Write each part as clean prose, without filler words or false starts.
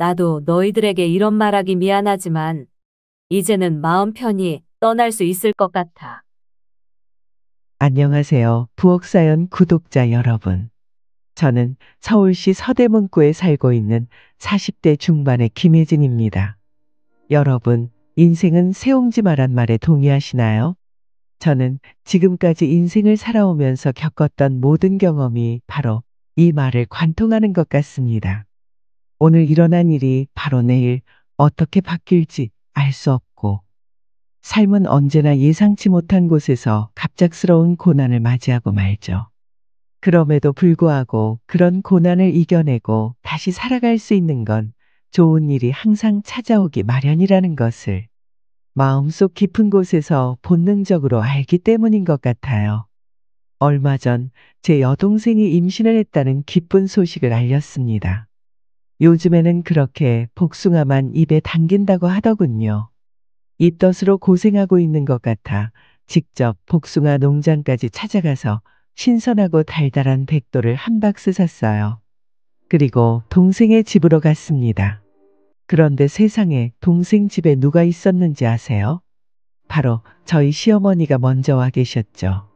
나도 너희들에게 이런 말하기 미안하지만 이제는 마음 편히 떠날 수 있을 것 같아. 안녕하세요. 부엌사연 구독자 여러분. 저는 서울시 서대문구에 살고 있는 40대 중반의 김혜진입니다. 여러분, 인생은 새옹지마란 말에 동의하시나요? 저는 지금까지 인생을 살아오면서 겪었던 모든 경험이 바로 이 말을 관통하는 것 같습니다. 오늘 일어난 일이 바로 내일 어떻게 바뀔지 알 수 없고, 삶은 언제나 예상치 못한 곳에서 갑작스러운 고난을 맞이하고 말죠. 그럼에도 불구하고 그런 고난을 이겨내고 다시 살아갈 수 있는 건 좋은 일이 항상 찾아오기 마련이라는 것을 마음속 깊은 곳에서 본능적으로 알기 때문인 것 같아요. 얼마 전 제 여동생이 임신을 했다는 기쁜 소식을 알렸습니다. 요즘에는 그렇게 복숭아만 입에 당긴다고 하더군요. 입덧으로 고생하고 있는 것 같아 직접 복숭아 농장까지 찾아가서 신선하고 달달한 백도를 한 박스 샀어요. 그리고 동생의 집으로 갔습니다. 그런데 세상에 동생 집에 누가 있었는지 아세요? 바로 저희 시어머니가 먼저 와 계셨죠.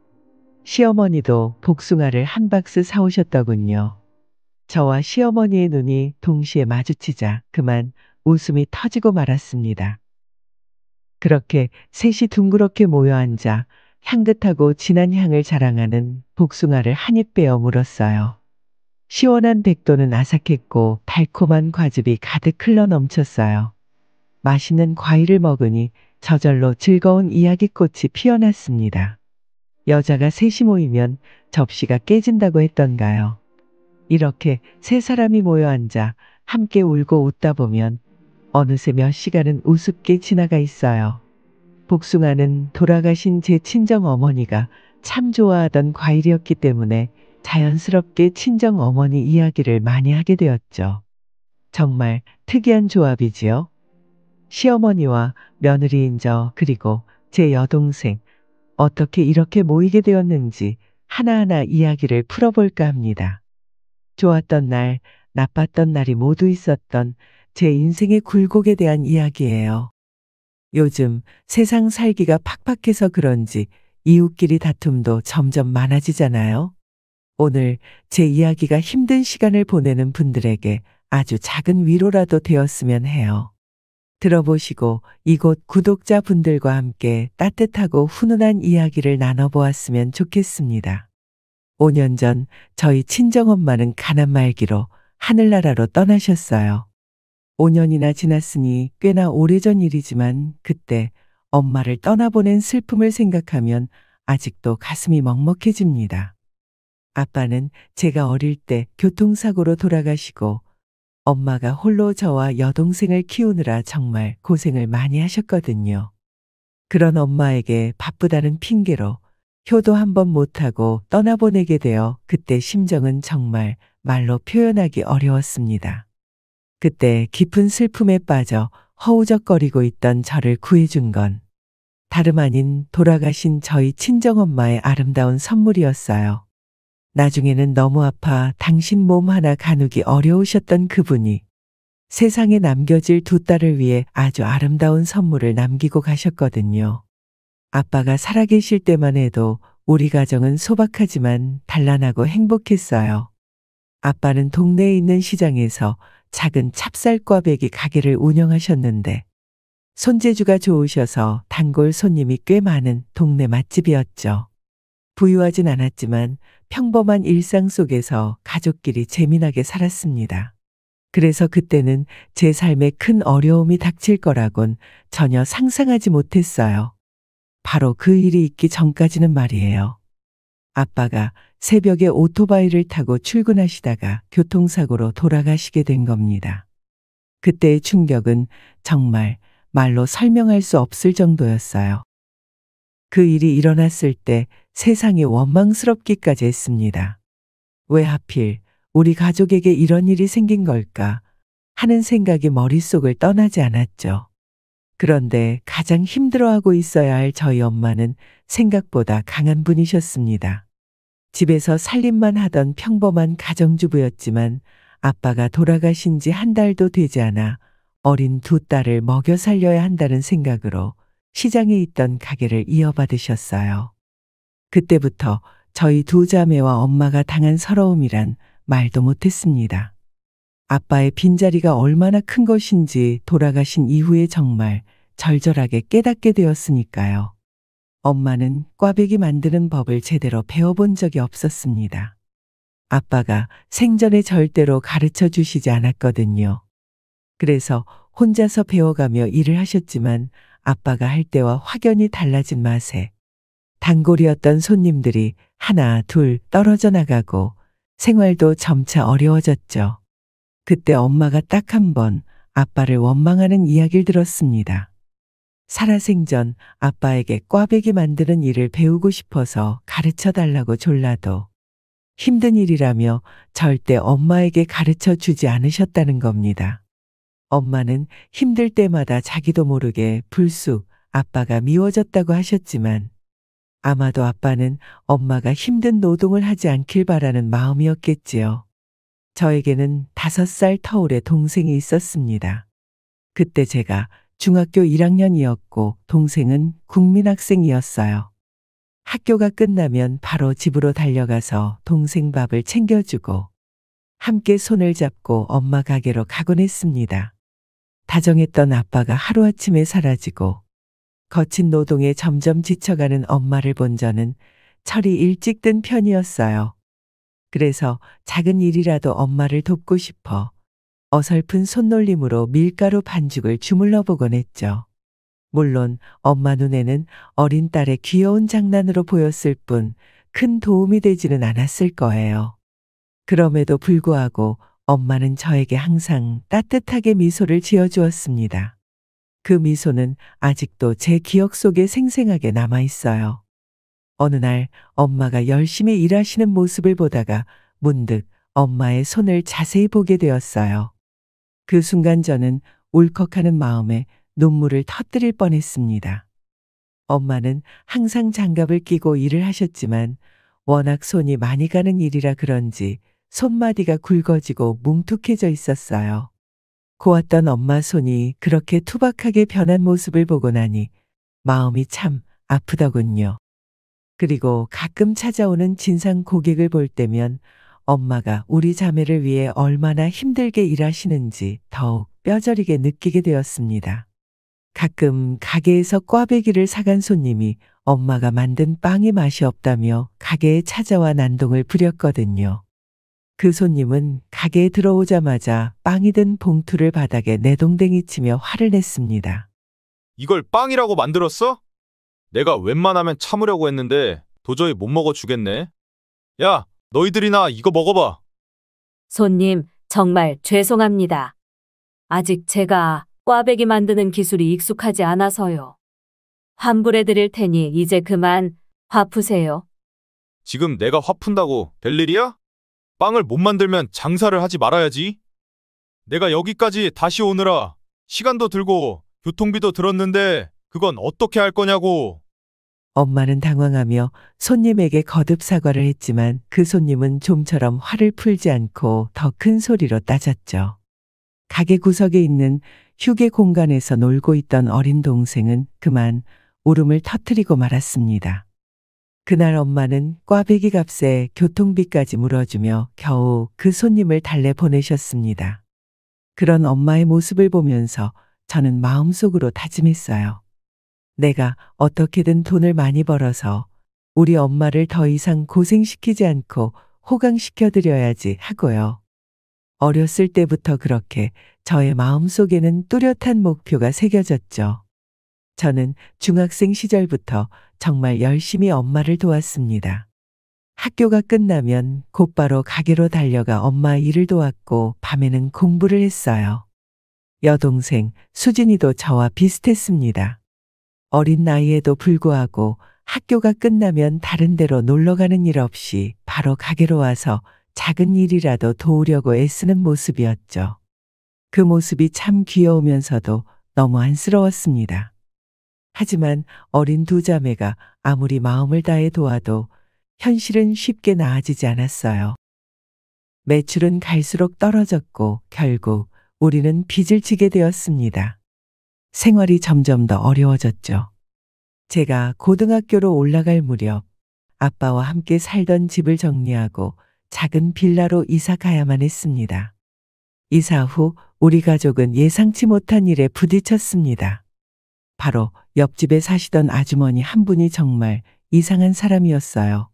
시어머니도 복숭아를 한 박스 사오셨더군요. 저와 시어머니의 눈이 동시에 마주치자 그만 웃음이 터지고 말았습니다. 그렇게 셋이 둥그렇게 모여 앉아 향긋하고 진한 향을 자랑하는 복숭아를 한 입 베어 물었어요. 시원한 백도는 아삭했고 달콤한 과즙이 가득 흘러 넘쳤어요. 맛있는 과일을 먹으니 저절로 즐거운 이야기꽃이 피어났습니다. 여자가 셋이 모이면 접시가 깨진다고 했던가요. 이렇게 세 사람이 모여 앉아 함께 울고 웃다 보면 어느새 몇 시간은 우습게 지나가 있어요. 복숭아는 돌아가신 제 친정 어머니가 참 좋아하던 과일이었기 때문에 자연스럽게 친정 어머니 이야기를 많이 하게 되었죠. 정말 특이한 조합이지요. 시어머니와 며느리인 저 그리고 제 여동생 어떻게 이렇게 모이게 되었는지 하나하나 이야기를 풀어볼까 합니다. 좋았던 날, 나빴던 날이 모두 있었던 제 인생의 굴곡에 대한 이야기예요. 요즘 세상 살기가 팍팍해서 그런지 이웃끼리 다툼도 점점 많아지잖아요. 오늘 제 이야기가 힘든 시간을 보내는 분들에게 아주 작은 위로라도 되었으면 해요. 들어보시고 이곳 구독자분들과 함께 따뜻하고 훈훈한 이야기를 나눠보았으면 좋겠습니다. 5년 전 저희 친정엄마는 가난 말기로 하늘나라로 떠나셨어요. 5년이나 지났으니 꽤나 오래전 일이지만 그때 엄마를 떠나보낸 슬픔을 생각하면 아직도 가슴이 먹먹해집니다. 아빠는 제가 어릴 때 교통사고로 돌아가시고 엄마가 홀로 저와 여동생을 키우느라 정말 고생을 많이 하셨거든요. 그런 엄마에게 바쁘다는 핑계로 효도 한번 못하고 떠나보내게 되어 그때 심정은 정말 말로 표현하기 어려웠습니다. 그때 깊은 슬픔에 빠져 허우적거리고 있던 저를 구해준 건 다름 아닌 돌아가신 저희 친정엄마의 아름다운 선물이었어요. 나중에는 너무 아파 당신 몸 하나 가누기 어려우셨던 그분이 세상에 남겨질 두 딸을 위해 아주 아름다운 선물을 남기고 가셨거든요. 아빠가 살아계실 때만 해도 우리 가정은 소박하지만 단란하고 행복했어요. 아빠는 동네에 있는 시장에서 작은 찹쌀꽈배기 가게를 운영하셨는데 손재주가 좋으셔서 단골 손님이 꽤 많은 동네 맛집이었죠. 부유하진 않았지만 평범한 일상 속에서 가족끼리 재미나게 살았습니다. 그래서 그때는 제 삶에 큰 어려움이 닥칠 거라곤 전혀 상상하지 못했어요. 바로 그 일이 있기 전까지는 말이에요. 아빠가 새벽에 오토바이를 타고 출근하시다가 교통사고로 돌아가시게 된 겁니다. 그때의 충격은 정말 말로 설명할 수 없을 정도였어요. 그 일이 일어났을 때 세상이 원망스럽기까지 했습니다. 왜 하필 우리 가족에게 이런 일이 생긴 걸까 하는 생각이 머릿속을 떠나지 않았죠. 그런데 가장 힘들어하고 있어야 할 저희 엄마는 생각보다 강한 분이셨습니다. 집에서 살림만 하던 평범한 가정주부였지만 아빠가 돌아가신 지 한 달도 되지 않아 어린 두 딸을 먹여 살려야 한다는 생각으로 시장에 있던 가게를 이어받으셨어요. 그때부터 저희 두 자매와 엄마가 당한 서러움이란 말도 못했습니다. 아빠의 빈자리가 얼마나 큰 것인지 돌아가신 이후에 정말 절절하게 깨닫게 되었으니까요. 엄마는 꽈배기 만드는 법을 제대로 배워본 적이 없었습니다. 아빠가 생전에 절대로 가르쳐 주시지 않았거든요. 그래서 혼자서 배워가며 일을 하셨지만 아빠가 할 때와 확연히 달라진 맛에 단골이었던 손님들이 하나 둘 떨어져 나가고 생활도 점차 어려워졌죠. 그때 엄마가 딱 한 번 아빠를 원망하는 이야기를 들었습니다. 살아생전 아빠에게 꽈배기 만드는 일을 배우고 싶어서 가르쳐 달라고 졸라도 힘든 일이라며 절대 엄마에게 가르쳐 주지 않으셨다는 겁니다. 엄마는 힘들 때마다 자기도 모르게 불쑥 아빠가 미워졌다고 하셨지만 아마도 아빠는 엄마가 힘든 노동을 하지 않길 바라는 마음이었겠지요. 저에게는 5살 터울의 동생이 있었습니다. 그때 제가 중학교 1학년이었고 동생은 국민학생이었어요. 학교가 끝나면 바로 집으로 달려가서 동생 밥을 챙겨주고 함께 손을 잡고 엄마 가게로 가곤 했습니다. 다정했던 아빠가 하루아침에 사라지고 거친 노동에 점점 지쳐가는 엄마를 본 저는 철이 일찍 든 편이었어요. 그래서 작은 일이라도 엄마를 돕고 싶어 어설픈 손놀림으로 밀가루 반죽을 주물러 보곤 했죠. 물론 엄마 눈에는 어린 딸의 귀여운 장난으로 보였을 뿐 큰 도움이 되지는 않았을 거예요. 그럼에도 불구하고 엄마는 저에게 항상 따뜻하게 미소를 지어주었습니다. 그 미소는 아직도 제 기억 속에 생생하게 남아 있어요. 어느 날 엄마가 열심히 일하시는 모습을 보다가 문득 엄마의 손을 자세히 보게 되었어요. 그 순간 저는 울컥하는 마음에 눈물을 터뜨릴 뻔했습니다. 엄마는 항상 장갑을 끼고 일을 하셨지만 워낙 손이 많이 가는 일이라 그런지 손마디가 굵어지고 뭉툭해져 있었어요. 고왔던 엄마 손이 그렇게 투박하게 변한 모습을 보고 나니 마음이 참 아프더군요. 그리고 가끔 찾아오는 진상 고객을 볼 때면 엄마가 우리 자매를 위해 얼마나 힘들게 일하시는지 더욱 뼈저리게 느끼게 되었습니다. 가끔 가게에서 꽈배기를 사간 손님이 엄마가 만든 빵이 맛이 없다며 가게에 찾아와 난동을 부렸거든요. 그 손님은 가게에 들어오자마자 빵이 든 봉투를 바닥에 내동댕이 치며 화를 냈습니다. 이걸 빵이라고 만들었어? 내가 웬만하면 참으려고 했는데 도저히 못 먹어 주겠네. 야, 너희들이나 이거 먹어봐. 손님, 정말 죄송합니다. 아직 제가 꽈배기 만드는 기술이 익숙하지 않아서요. 환불해 드릴 테니 이제 그만 화 푸세요. 지금 내가 화 푼다고 될 일이야? 빵을 못 만들면 장사를 하지 말아야지. 내가 여기까지 다시 오느라 시간도 들고 교통비도 들었는데 그건 어떻게 할 거냐고. 엄마는 당황하며 손님에게 거듭 사과를 했지만 그 손님은 좀처럼 화를 풀지 않고 더 큰 소리로 따졌죠. 가게 구석에 있는 휴게 공간에서 놀고 있던 어린 동생은 그만 울음을 터뜨리고 말았습니다. 그날 엄마는 꽈배기 값에 교통비까지 물어주며 겨우 그 손님을 달래 보내셨습니다. 그런 엄마의 모습을 보면서 저는 마음속으로 다짐했어요. 내가 어떻게든 돈을 많이 벌어서 우리 엄마를 더 이상 고생시키지 않고 호강시켜드려야지 하고요. 어렸을 때부터 그렇게 저의 마음속에는 뚜렷한 목표가 새겨졌죠. 저는 중학생 시절부터 정말 열심히 엄마를 도왔습니다. 학교가 끝나면 곧바로 가게로 달려가 엄마 일을 도왔고 밤에는 공부를 했어요. 여동생 수진이도 저와 비슷했습니다. 어린 나이에도 불구하고 학교가 끝나면 다른 데로 놀러 가는 일 없이 바로 가게로 와서 작은 일이라도 도우려고 애쓰는 모습이었죠. 그 모습이 참 귀여우면서도 너무 안쓰러웠습니다. 하지만 어린 두 자매가 아무리 마음을 다해 도와도 현실은 쉽게 나아지지 않았어요. 매출은 갈수록 떨어졌고 결국 우리는 빚을 지게 되었습니다. 생활이 점점 더 어려워졌죠. 제가 고등학교로 올라갈 무렵 아빠와 함께 살던 집을 정리하고 작은 빌라로 이사 가야만 했습니다. 이사 후 우리 가족은 예상치 못한 일에 부딪혔습니다. 바로 옆집에 사시던 아주머니 한 분이 정말 이상한 사람이었어요.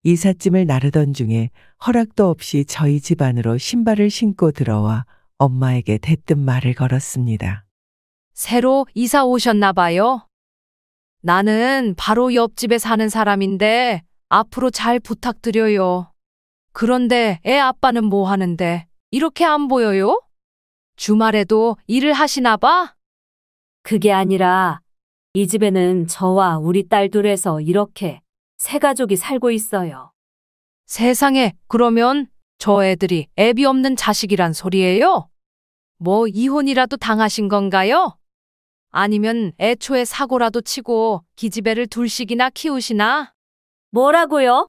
이삿짐을 나르던 중에 허락도 없이 저희 집 안으로 신발을 신고 들어와 엄마에게 대뜸 말을 걸었습니다. 새로 이사 오셨나 봐요. 나는 바로 옆집에 사는 사람인데 앞으로 잘 부탁드려요. 그런데 애 아빠는 뭐 하는데 이렇게 안 보여요? 주말에도 일을 하시나 봐? 그게 아니라 이 집에는 저와 우리 딸 둘에서 이렇게 세 가족이 살고 있어요. 세상에, 그러면 저 애들이 애비 없는 자식이란 소리예요? 뭐 이혼이라도 당하신 건가요? 아니면 애초에 사고라도 치고 기집애를 둘씩이나 키우시나? 뭐라고요?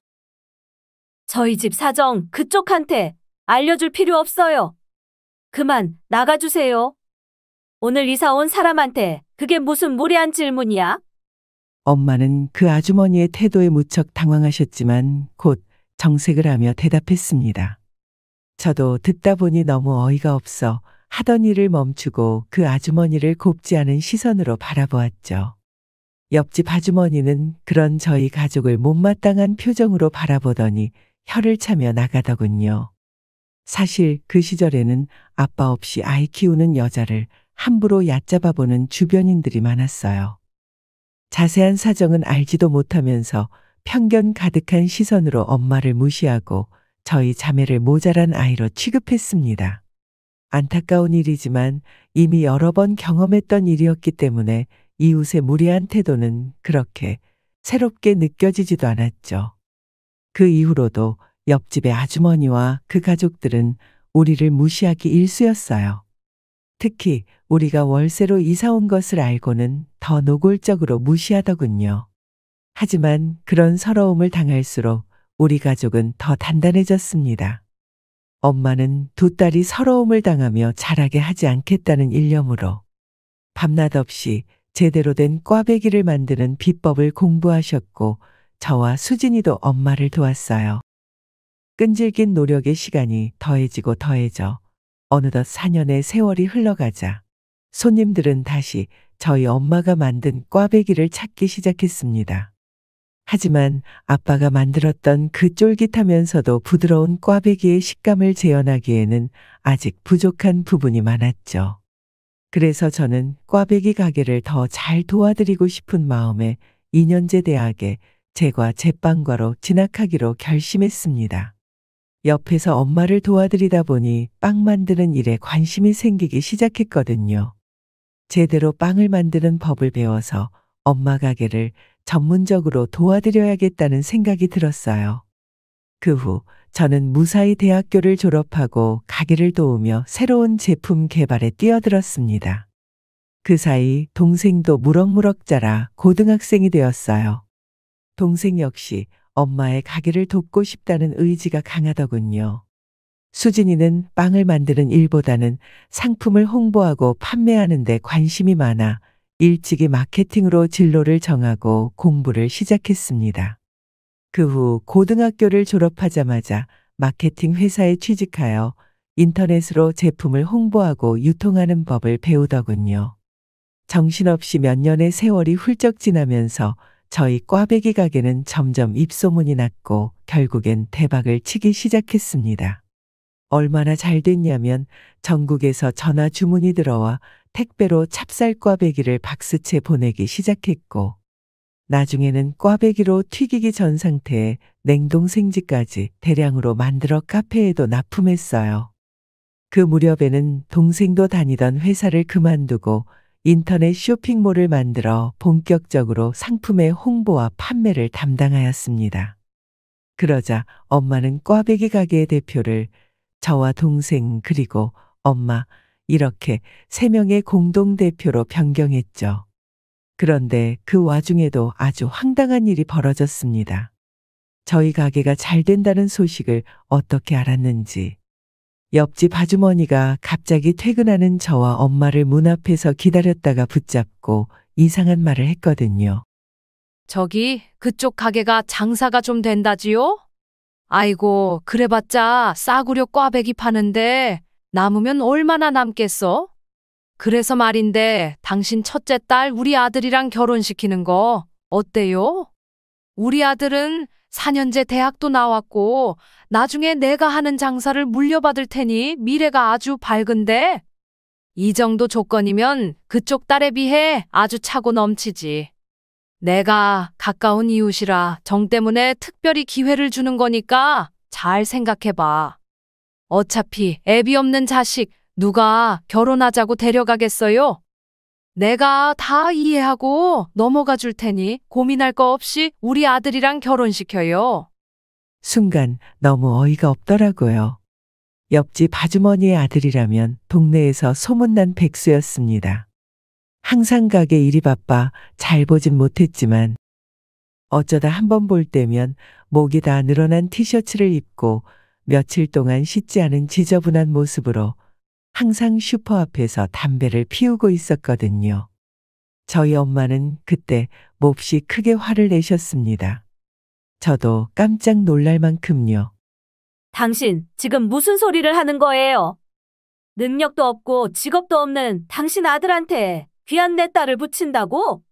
저희 집 사정 그쪽한테 알려줄 필요 없어요. 그만 나가주세요. 오늘 이사 온 사람한테 그게 무슨 무례한 질문이야? 엄마는 그 아주머니의 태도에 무척 당황하셨지만 곧 정색을 하며 대답했습니다. 저도 듣다 보니 너무 어이가 없어 하던 일을 멈추고 그 아주머니를 곱지 않은 시선으로 바라보았죠. 옆집 아주머니는 그런 저희 가족을 못마땅한 표정으로 바라보더니 혀를 차며 나가더군요. 사실 그 시절에는 아빠 없이 아이 키우는 여자를 함부로 얕잡아보는 주변인들이 많았어요. 자세한 사정은 알지도 못하면서 편견 가득한 시선으로 엄마를 무시하고 저희 자매를 모자란 아이로 취급했습니다. 안타까운 일이지만 이미 여러 번 경험했던 일이었기 때문에 이웃의 무례한 태도는 그렇게 새롭게 느껴지지도 않았죠. 그 이후로도 옆집의 아주머니와 그 가족들은 우리를 무시하기 일쑤였어요. 특히 우리가 월세로 이사 온 것을 알고는 더 노골적으로 무시하더군요. 하지만 그런 서러움을 당할수록 우리 가족은 더 단단해졌습니다. 엄마는 두 딸이 서러움을 당하며 자라게 하지 않겠다는 일념으로 밤낮 없이 제대로 된 꽈배기를 만드는 비법을 공부하셨고 저와 수진이도 엄마를 도왔어요. 끈질긴 노력의 시간이 더해지고 더해져 어느덧 4년의 세월이 흘러가자 손님들은 다시 저희 엄마가 만든 꽈배기를 찾기 시작했습니다. 하지만 아빠가 만들었던 그 쫄깃하면서도 부드러운 꽈배기의 식감을 재현하기에는 아직 부족한 부분이 많았죠. 그래서 저는 꽈배기 가게를 더 잘 도와드리고 싶은 마음에 2년제 대학에 제과 제빵과로 진학하기로 결심했습니다. 옆에서 엄마를 도와드리다 보니 빵 만드는 일에 관심이 생기기 시작했거든요. 제대로 빵을 만드는 법을 배워서 엄마 가게를 전문적으로 도와드려야겠다는 생각이 들었어요. 그 후 저는 무사히 대학교를 졸업하고 가게를 도우며 새로운 제품 개발에 뛰어들었습니다. 그 사이 동생도 무럭무럭 자라 고등학생이 되었어요. 동생 역시 엄마의 가게를 돕고 싶다는 의지가 강하더군요. 수진이는 빵을 만드는 일보다는 상품을 홍보하고 판매하는 데 관심이 많아 일찍이 마케팅으로 진로를 정하고 공부를 시작했습니다. 그 후 고등학교를 졸업하자마자 마케팅 회사에 취직하여 인터넷으로 제품을 홍보하고 유통하는 법을 배우더군요. 정신없이 몇 년의 세월이 훌쩍 지나면서 저희 꽈배기 가게는 점점 입소문이 났고 결국엔 대박을 치기 시작했습니다. 얼마나 잘 됐냐면 전국에서 전화 주문이 들어와 택배로 찹쌀 꽈배기를 박스채 보내기 시작했고 나중에는 꽈배기로 튀기기 전 상태에 냉동 생지까지 대량으로 만들어 카페에도 납품했어요. 그 무렵에는 동생도 다니던 회사를 그만두고 인터넷 쇼핑몰을 만들어 본격적으로 상품의 홍보와 판매를 담당하였습니다. 그러자 엄마는 꽈배기 가게의 대표를 저와 동생 그리고 엄마 이렇게 3명의 공동대표로 변경했죠. 그런데 그 와중에도 아주 황당한 일이 벌어졌습니다. 저희 가게가 잘 된다는 소식을 어떻게 알았는지 옆집 아주머니가 갑자기 퇴근하는 저와 엄마를 문 앞에서 기다렸다가 붙잡고 이상한 말을 했거든요. 저기 그쪽 가게가 장사가 좀 된다지요? 아이고, 그래봤자 싸구려 꽈배기 파는데 남으면 얼마나 남겠어? 그래서 말인데 당신 첫째 딸 우리 아들이랑 결혼시키는 거 어때요? 우리 아들은 4년제 대학도 나왔고 나중에 내가 하는 장사를 물려받을 테니 미래가 아주 밝은데 이 정도 조건이면 그쪽 딸에 비해 아주 차고 넘치지. 내가 가까운 이웃이라 정 때문에 특별히 기회를 주는 거니까 잘 생각해봐. 어차피 애비 없는 자식 누가 결혼하자고 데려가겠어요? 내가 다 이해하고 넘어가 줄 테니 고민할 거 없이 우리 아들이랑 결혼시켜요. 순간 너무 어이가 없더라고요. 옆집 아주머니의 아들이라면 동네에서 소문난 백수였습니다. 항상 가게 일이 바빠 잘 보진 못했지만 어쩌다 한번 볼 때면 목이 다 늘어난 티셔츠를 입고 며칠 동안 씻지 않은 지저분한 모습으로 항상 슈퍼 앞에서 담배를 피우고 있었거든요. 저희 엄마는 그때 몹시 크게 화를 내셨습니다. 저도 깜짝 놀랄 만큼요. 당신 지금 무슨 소리를 하는 거예요? 능력도 없고 직업도 없는 당신 아들한테 귀한 내 딸을 붙인다고?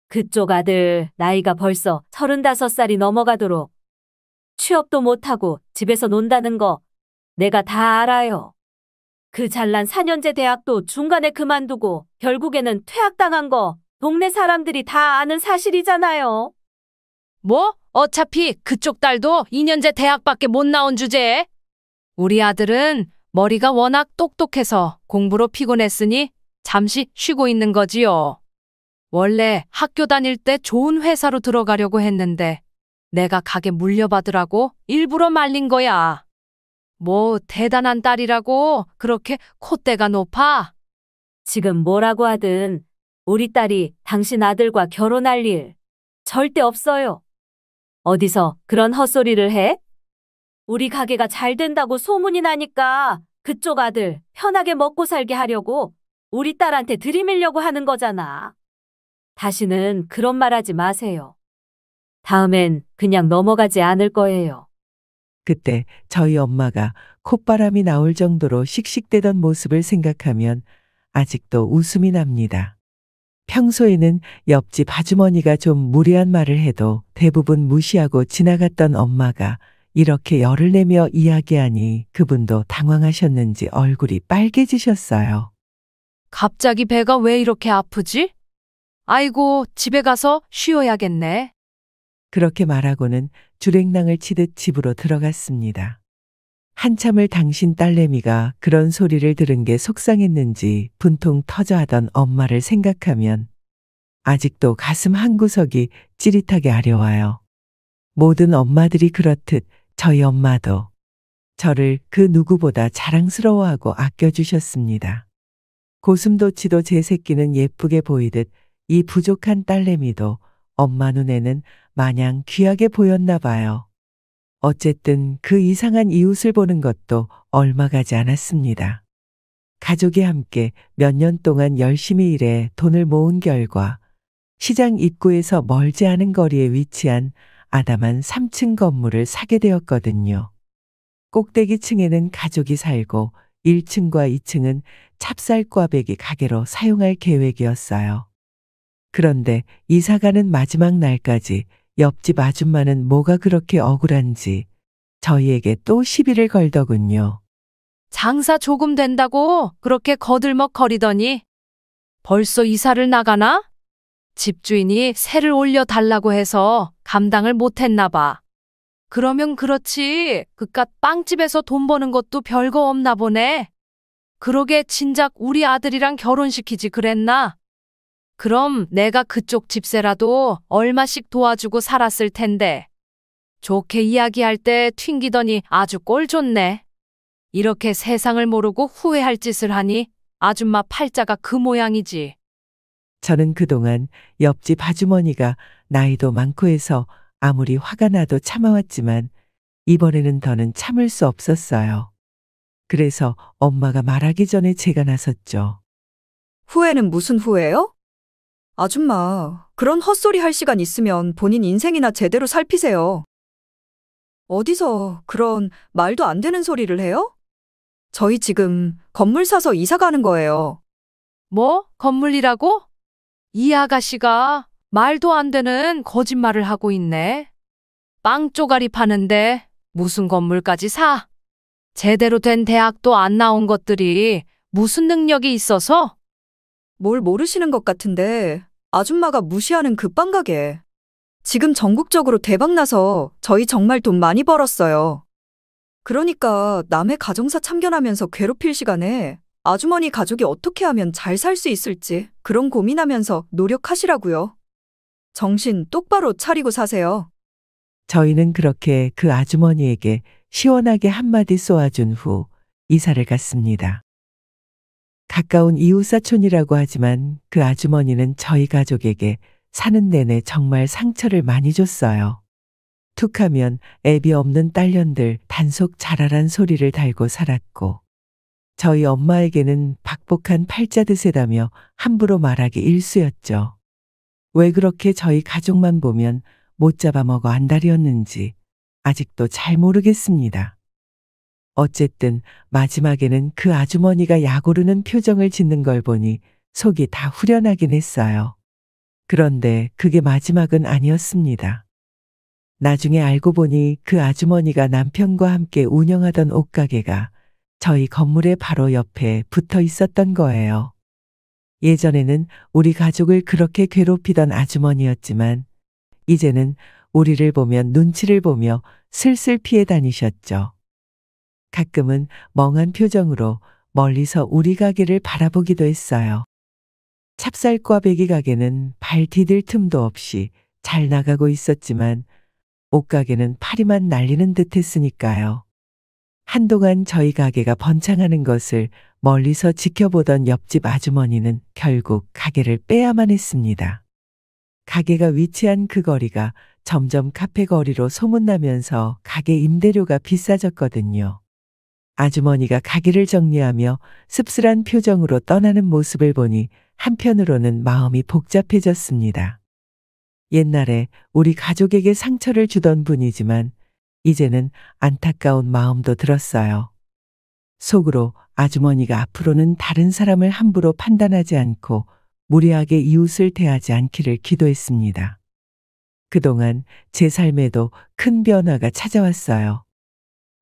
그쪽 아들 나이가 벌써 35살이 넘어가도록 취업도 못하고 집에서 논다는 거 내가 다 알아요. 그 잘난 4년제 대학도 중간에 그만두고 결국에는 퇴학당한 거 동네 사람들이 다 아는 사실이잖아요. 뭐? 어차피 그쪽 딸도 2년제 대학밖에 못 나온 주제에 우리 아들은 머리가 워낙 똑똑해서 공부로 피곤했으니 잠시 쉬고 있는 거지요. 원래 학교 다닐 때 좋은 회사로 들어가려고 했는데 내가 가게 물려받으라고 일부러 말린 거야. 뭐 대단한 딸이라고 그렇게 콧대가 높아? 지금 뭐라고 하든 우리 딸이 당신 아들과 결혼할 일 절대 없어요. 어디서 그런 헛소리를 해? 우리 가게가 잘 된다고 소문이 나니까 그쪽 아들 편하게 먹고 살게 하려고 우리 딸한테 들이밀려고 하는 거잖아. 다시는 그런 말 하지 마세요. 다음엔 그냥 넘어가지 않을 거예요. 그때 저희 엄마가 콧바람이 나올 정도로 씩씩대던 모습을 생각하면 아직도 웃음이 납니다. 평소에는 옆집 아주머니가 좀 무례한 말을 해도 대부분 무시하고 지나갔던 엄마가 이렇게 열을 내며 이야기하니 그분도 당황하셨는지 얼굴이 빨개지셨어요. 갑자기 배가 왜 이렇게 아프지? 아이고, 집에 가서 쉬어야겠네. 그렇게 말하고는 주랭랑을 치듯 집으로 들어갔습니다. 한참을 당신 딸내미가 그런 소리를 들은 게 속상했는지 분통 터져 하던 엄마를 생각하면 아직도 가슴 한구석이 찌릿하게 아려와요. 모든 엄마들이 그렇듯 저희 엄마도 저를 그 누구보다 자랑스러워하고 아껴주셨습니다. 고슴도치도 제 새끼는 예쁘게 보이듯 이 부족한 딸내미도 엄마 눈에는 마냥 귀하게 보였나 봐요. 어쨌든 그 이상한 이웃을 보는 것도 얼마 가지 않았습니다. 가족이 함께 몇 년 동안 열심히 일해 돈을 모은 결과 시장 입구에서 멀지 않은 거리에 위치한 아담한 3층 건물을 사게 되었거든요. 꼭대기층에는 가족이 살고 1층과 2층은 찹쌀꽈배기 가게로 사용할 계획이었어요. 그런데 이사가는 마지막 날까지 옆집 아줌마는 뭐가 그렇게 억울한지 저희에게 또 시비를 걸더군요. 장사 조금 된다고 그렇게 거들먹거리더니 벌써 이사를 나가나? 집주인이 세를 올려달라고 해서 감당을 못했나 봐. 그러면 그렇지. 그깟 빵집에서 돈 버는 것도 별거 없나 보네. 그러게 진작 우리 아들이랑 결혼시키지 그랬나? 그럼 내가 그쪽 집세라도 얼마씩 도와주고 살았을 텐데. 좋게 이야기할 때 튕기더니 아주 꼴 좋네. 이렇게 세상을 모르고 후회할 짓을 하니 아줌마 팔자가 그 모양이지. 저는 그동안 옆집 아주머니가 나이도 많고 해서 아무리 화가 나도 참아왔지만 이번에는 더는 참을 수 없었어요. 그래서 엄마가 말하기 전에 제가 나섰죠. 후회는 무슨 후회요? 아줌마, 그런 헛소리 할 시간 있으면 본인 인생이나 제대로 살피세요. 어디서 그런 말도 안 되는 소리를 해요? 저희 지금 건물 사서 이사 가는 거예요. 뭐? 건물이라고? 이 아가씨가 말도 안 되는 거짓말을 하고 있네. 빵 쪼가리 파는데 무슨 건물까지 사? 제대로 된 대학도 안 나온 것들이 무슨 능력이 있어서? 뭘 모르시는 것 같은데 아줌마가 무시하는 그 빵가게. 지금 전국적으로 대박나서 저희 정말 돈 많이 벌었어요. 그러니까 남의 가정사 참견하면서 괴롭힐 시간에 아주머니 가족이 어떻게 하면 잘 살 수 있을지 그런 고민하면서 노력하시라고요. 정신 똑바로 차리고 사세요. 저희는 그렇게 그 아주머니에게 시원하게 한마디 쏘아준 후 이사를 갔습니다. 가까운 이웃사촌이라고 하지만 그 아주머니는 저희 가족에게 사는 내내 정말 상처를 많이 줬어요. 툭하면 애비 없는 딸년들 단속 잘하란 소리를 달고 살았고, 저희 엄마에게는 박복한 팔자드세다며 함부로 말하기 일쑤였죠. 왜 그렇게 저희 가족만 보면 못 잡아먹어 안달이었는지 아직도 잘 모르겠습니다. 어쨌든 마지막에는 그 아주머니가 약오르는 표정을 짓는 걸 보니 속이 다 후련하긴 했어요. 그런데 그게 마지막은 아니었습니다. 나중에 알고 보니 그 아주머니가 남편과 함께 운영하던 옷가게가 저희 건물의 바로 옆에 붙어 있었던 거예요. 예전에는 우리 가족을 그렇게 괴롭히던 아주머니였지만 이제는 우리를 보면 눈치를 보며 슬슬 피해 다니셨죠. 가끔은 멍한 표정으로 멀리서 우리 가게를 바라보기도 했어요. 찹쌀꽈배기 가게는 발 디딜 틈도 없이 잘 나가고 있었지만 옷가게는 파리만 날리는 듯 했으니까요. 한동안 저희 가게가 번창하는 것을 멀리서 지켜보던 옆집 아주머니는 결국 가게를 빼야만 했습니다. 가게가 위치한 그 거리가 점점 카페 거리로 소문나면서 가게 임대료가 비싸졌거든요. 아주머니가 가게를 정리하며 씁쓸한 표정으로 떠나는 모습을 보니 한편으로는 마음이 복잡해졌습니다. 옛날에 우리 가족에게 상처를 주던 분이지만 이제는 안타까운 마음도 들었어요. 속으로 아주머니가 앞으로는 다른 사람을 함부로 판단하지 않고 무례하게 이웃을 대하지 않기를 기도했습니다. 그동안 제 삶에도 큰 변화가 찾아왔어요.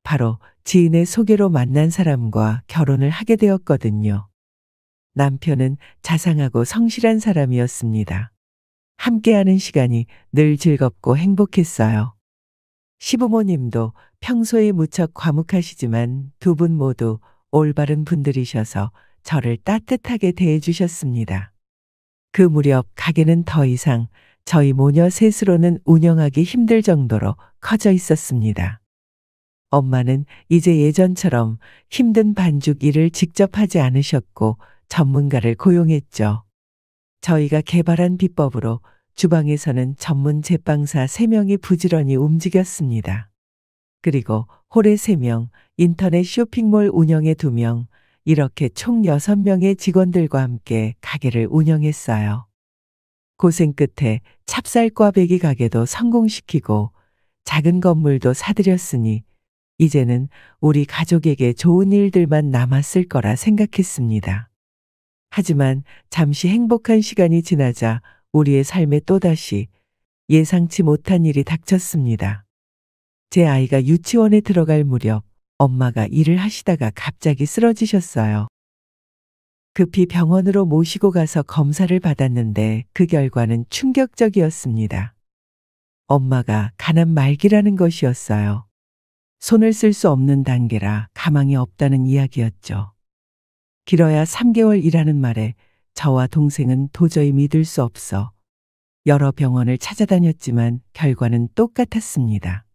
바로 지인의 소개로 만난 사람과 결혼을 하게 되었거든요. 남편은 자상하고 성실한 사람이었습니다. 함께하는 시간이 늘 즐겁고 행복했어요. 시부모님도 평소에 무척 과묵하시지만 두 분 모두 올바른 분들이셔서 저를 따뜻하게 대해주셨습니다. 그 무렵 가게는 더 이상 저희 모녀 셋으로는 운영하기 힘들 정도로 커져 있었습니다. 엄마는 이제 예전처럼 힘든 반죽 일을 직접 하지 않으셨고 전문가를 고용했죠. 저희가 개발한 비법으로 주방에서는 전문 제빵사 3명이 부지런히 움직였습니다. 그리고 홀에 3명, 인터넷 쇼핑몰 운영에 2명, 이렇게 총 6명의 직원들과 함께 가게를 운영했어요. 고생 끝에 찹쌀꽈배기 가게도 성공시키고 작은 건물도 사들였으니 이제는 우리 가족에게 좋은 일들만 남았을 거라 생각했습니다. 하지만 잠시 행복한 시간이 지나자 우리의 삶에 또다시 예상치 못한 일이 닥쳤습니다. 제 아이가 유치원에 들어갈 무렵 엄마가 일을 하시다가 갑자기 쓰러지셨어요. 급히 병원으로 모시고 가서 검사를 받았는데 그 결과는 충격적이었습니다. 엄마가 간암 말기라는 것이었어요. 손을 쓸 수 없는 단계라 가망이 없다는 이야기였죠. 길어야 3개월 이라는 말에 저와 동생은 도저히 믿을 수 없어 여러 병원을 찾아다녔지만 결과는 똑같았습니다.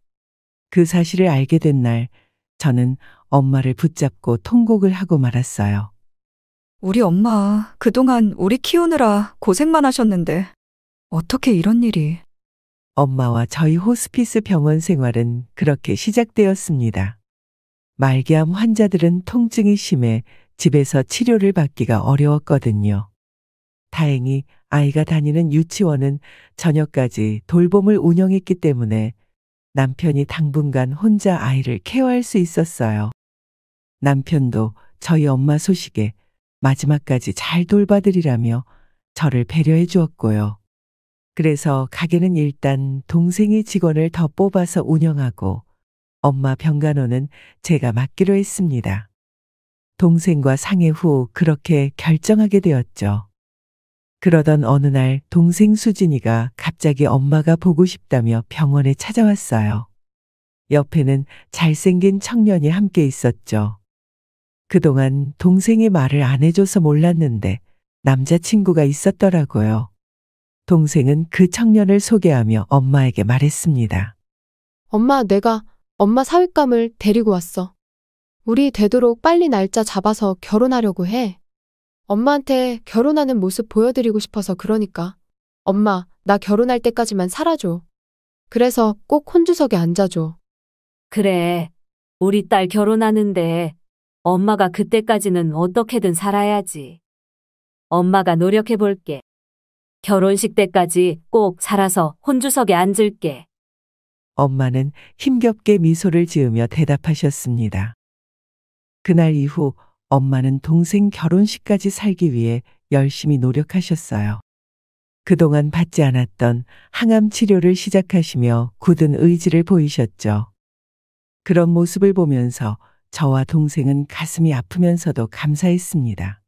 그 사실을 알게 된 날 저는 엄마를 붙잡고 통곡을 하고 말았어요. 우리 엄마 그동안 우리 키우느라 고생만 하셨는데 어떻게 이런 일이. 엄마와 저희 호스피스 병원 생활은 그렇게 시작되었습니다. 말기암 환자들은 통증이 심해 집에서 치료를 받기가 어려웠거든요. 다행히 아이가 다니는 유치원은 저녁까지 돌봄을 운영했기 때문에 남편이 당분간 혼자 아이를 케어할 수 있었어요. 남편도 저희 엄마 소식에 마지막까지 잘 돌봐드리라며 저를 배려해 주었고요. 그래서 가게는 일단 동생이 직원을 더 뽑아서 운영하고 엄마 병간호는 제가 맡기로 했습니다. 동생과 상의 후 그렇게 결정하게 되었죠. 그러던 어느 날 동생 수진이가 갑자기 엄마가 보고 싶다며 병원에 찾아왔어요. 옆에는 잘생긴 청년이 함께 있었죠. 그동안 동생이 말을 안 해줘서 몰랐는데 남자친구가 있었더라고요. 동생은 그 청년을 소개하며 엄마에게 말했습니다. 엄마, 내가 엄마 사윗감을 데리고 왔어. 우리 되도록 빨리 날짜 잡아서 결혼하려고 해. 엄마한테 결혼하는 모습 보여드리고 싶어서 그러니까. 엄마, 나 결혼할 때까지만 살아줘. 그래서 꼭 혼주석에 앉아줘. 그래. 우리 딸 결혼하는데 엄마가 그때까지는 어떻게든 살아야지. 엄마가 노력해 볼게. 결혼식 때까지 꼭 살아서 혼주석에 앉을게. 엄마는 힘겹게 미소를 지으며 대답하셨습니다. 그날 이후 엄마는 동생 결혼식까지 살기 위해 열심히 노력하셨어요. 그동안 받지 않았던 항암 치료를 시작하시며 굳은 의지를 보이셨죠. 그런 모습을 보면서 저와 동생은 가슴이 아프면서도 감사했습니다.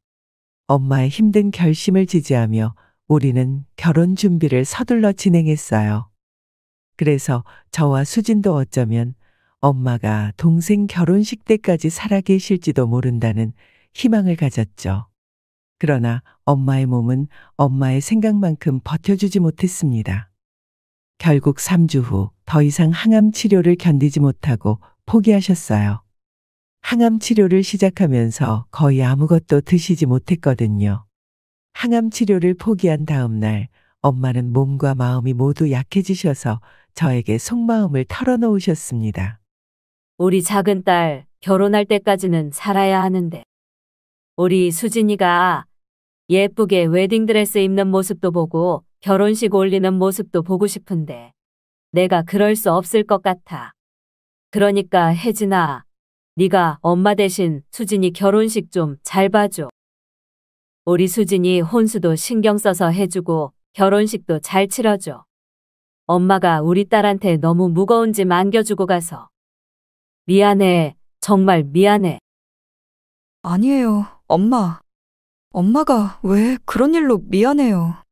엄마의 힘든 결심을 지지하며 우리는 결혼 준비를 서둘러 진행했어요. 그래서 저와 수진도 어쩌면 엄마가 동생 결혼식 때까지 살아계실지도 모른다는 희망을 가졌죠. 그러나 엄마의 몸은 엄마의 생각만큼 버텨주지 못했습니다. 결국 3주 후 더 이상 항암 치료를 견디지 못하고 포기하셨어요. 항암 치료를 시작하면서 거의 아무것도 드시지 못했거든요. 항암 치료를 포기한 다음 날 엄마는 몸과 마음이 모두 약해지셔서 저에게 속마음을 털어놓으셨습니다. 우리 작은 딸 결혼할 때까지는 살아야 하는데. 우리 수진이가 예쁘게 웨딩드레스 입는 모습도 보고 결혼식 올리는 모습도 보고 싶은데 내가 그럴 수 없을 것 같아. 그러니까 혜진아, 네가 엄마 대신 수진이 결혼식 좀 잘 봐줘. 우리 수진이 혼수도 신경 써서 해주고 결혼식도 잘 치러줘. 엄마가 우리 딸한테 너무 무거운 짐 안겨주고 가서. 미안해. 정말 미안해. 아니에요, 엄마. 엄마가 왜 그런 일로 미안해요.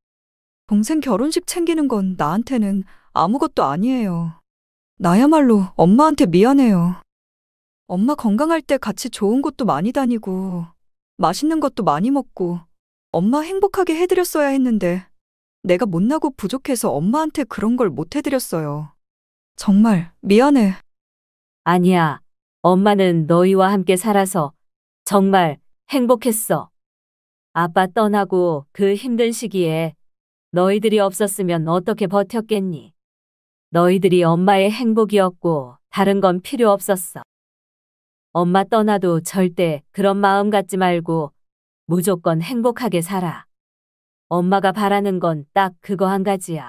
동생 결혼식 챙기는 건 나한테는 아무것도 아니에요. 나야말로 엄마한테 미안해요. 엄마 건강할 때 같이 좋은 곳도 많이 다니고 맛있는 것도 많이 먹고 엄마 행복하게 해드렸어야 했는데 내가 못나고 부족해서 엄마한테 그런 걸 못 해드렸어요. 정말 미안해. 아니야. 엄마는 너희와 함께 살아서 정말 행복했어. 아빠 떠나고 그 힘든 시기에 너희들이 없었으면 어떻게 버텼겠니? 너희들이 엄마의 행복이었고 다른 건 필요 없었어. 엄마 떠나도 절대 그런 마음 갖지 말고 무조건 행복하게 살아. 엄마가 바라는 건 딱 그거 한 가지야.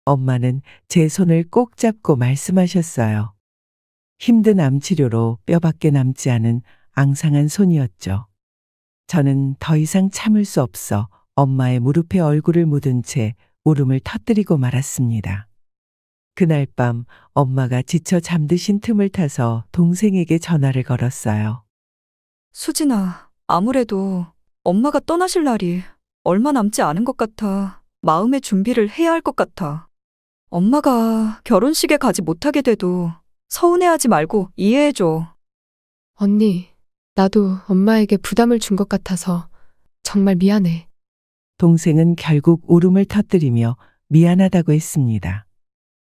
엄마는 제 손을 꼭 잡고 말씀하셨어요. 힘든 암 치료로 뼈밖에 남지 않은 앙상한 손이었죠. 저는 더 이상 참을 수 없어 엄마의 무릎에 얼굴을 묻은 채 울음을 터뜨리고 말았습니다. 그날 밤 엄마가 지쳐 잠드신 틈을 타서 동생에게 전화를 걸었어요. 수진아, 아무래도 엄마가 떠나실 날이 얼마 남지 않은 것 같아. 마음의 준비를 해야 할 것 같아. 엄마가 결혼식에 가지 못하게 돼도 서운해하지 말고 이해해줘. 언니, 나도 엄마에게 부담을 준 것 같아서 정말 미안해. 동생은 결국 울음을 터뜨리며 미안하다고 했습니다.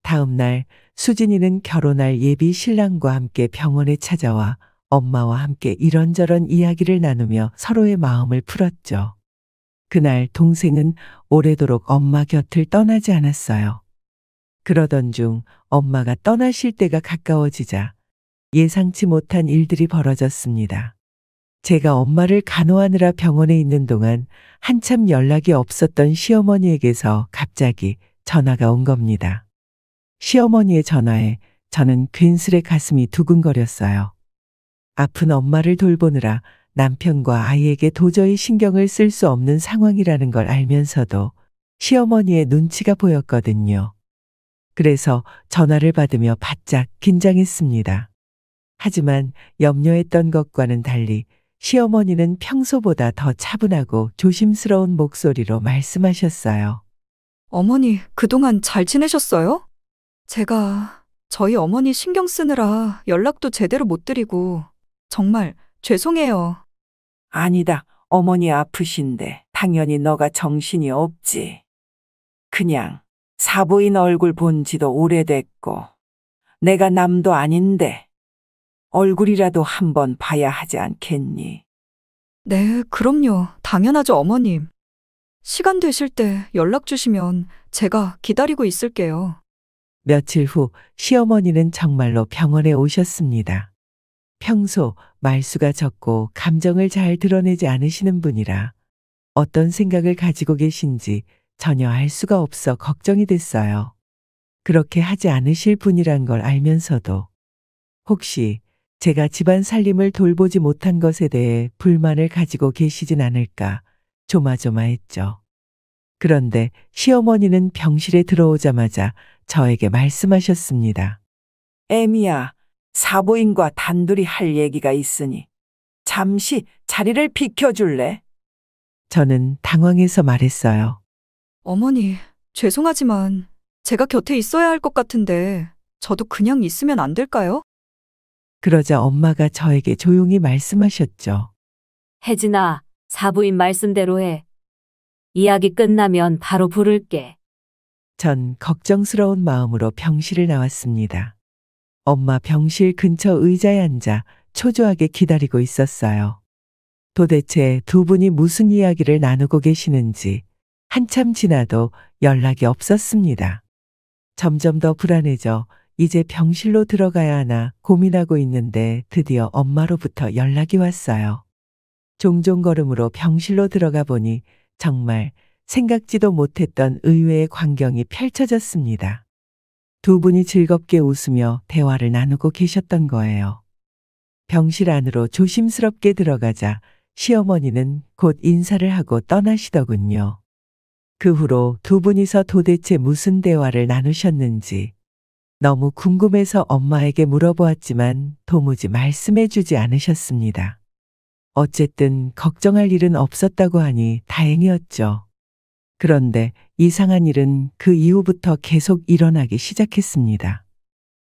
다음 날 수진이는 결혼할 예비 신랑과 함께 병원에 찾아와 엄마와 함께 이런저런 이야기를 나누며 서로의 마음을 풀었죠. 그날 동생은 오래도록 엄마 곁을 떠나지 않았어요. 그러던 중 엄마가 떠나실 때가 가까워지자 예상치 못한 일들이 벌어졌습니다. 제가 엄마를 간호하느라 병원에 있는 동안 한참 연락이 없었던 시어머니에게서 갑자기 전화가 온 겁니다. 시어머니의 전화에 저는 괜스레 가슴이 두근거렸어요. 아픈 엄마를 돌보느라 남편과 아이에게 도저히 신경을 쓸 수 없는 상황이라는 걸 알면서도 시어머니의 눈치가 보였거든요. 그래서 전화를 받으며 바짝 긴장했습니다. 하지만 염려했던 것과는 달리 시어머니는 평소보다 더 차분하고 조심스러운 목소리로 말씀하셨어요. 어머니, 그동안 잘 지내셨어요? 제가 저희 어머니 신경 쓰느라 연락도 제대로 못 드리고 정말 죄송해요. 아니다. 어머니 아프신데 당연히 너가 정신이 없지. 그냥 사부인 얼굴 본 지도 오래됐고 내가 남도 아닌데 얼굴이라도 한번 봐야 하지 않겠니? 네, 그럼요. 당연하죠, 어머님. 시간 되실 때 연락 주시면 제가 기다리고 있을게요. 며칠 후 시어머니는 정말로 병원에 오셨습니다. 평소 말수가 적고 감정을 잘 드러내지 않으시는 분이라 어떤 생각을 가지고 계신지 전혀 알 수가 없어 걱정이 됐어요. 그렇게 하지 않으실 분이란 걸 알면서도 혹시 제가 집안 살림을 돌보지 못한 것에 대해 불만을 가지고 계시진 않을까 조마조마했죠. 그런데 시어머니는 병실에 들어오자마자 저에게 말씀하셨습니다. 애미야, 사부인과 단둘이 할 얘기가 있으니 잠시 자리를 비켜줄래? 저는 당황해서 말했어요. 어머니, 죄송하지만 제가 곁에 있어야 할 것 같은데 저도 그냥 있으면 안 될까요? 그러자 엄마가 저에게 조용히 말씀하셨죠. 혜진아, 사부인 말씀대로 해. 이야기 끝나면 바로 부를게. 전 걱정스러운 마음으로 병실을 나왔습니다. 엄마 병실 근처 의자에 앉아 초조하게 기다리고 있었어요. 도대체 두 분이 무슨 이야기를 나누고 계시는지 한참 지나도 연락이 없었습니다. 점점 더 불안해져 이제 병실로 들어가야 하나 고민하고 있는데 드디어 엄마로부터 연락이 왔어요. 종종 걸음으로 병실로 들어가 보니 정말 생각지도 못했던 의외의 광경이 펼쳐졌습니다. 두 분이 즐겁게 웃으며 대화를 나누고 계셨던 거예요. 병실 안으로 조심스럽게 들어가자 시어머니는 곧 인사를 하고 떠나시더군요. 그 후로 두 분이서 도대체 무슨 대화를 나누셨는지 너무 궁금해서 엄마에게 물어보았지만 도무지 말씀해 주지 않으셨습니다. 어쨌든 걱정할 일은 없었다고 하니 다행이었죠. 그런데 이상한 일은 그 이후부터 계속 일어나기 시작했습니다.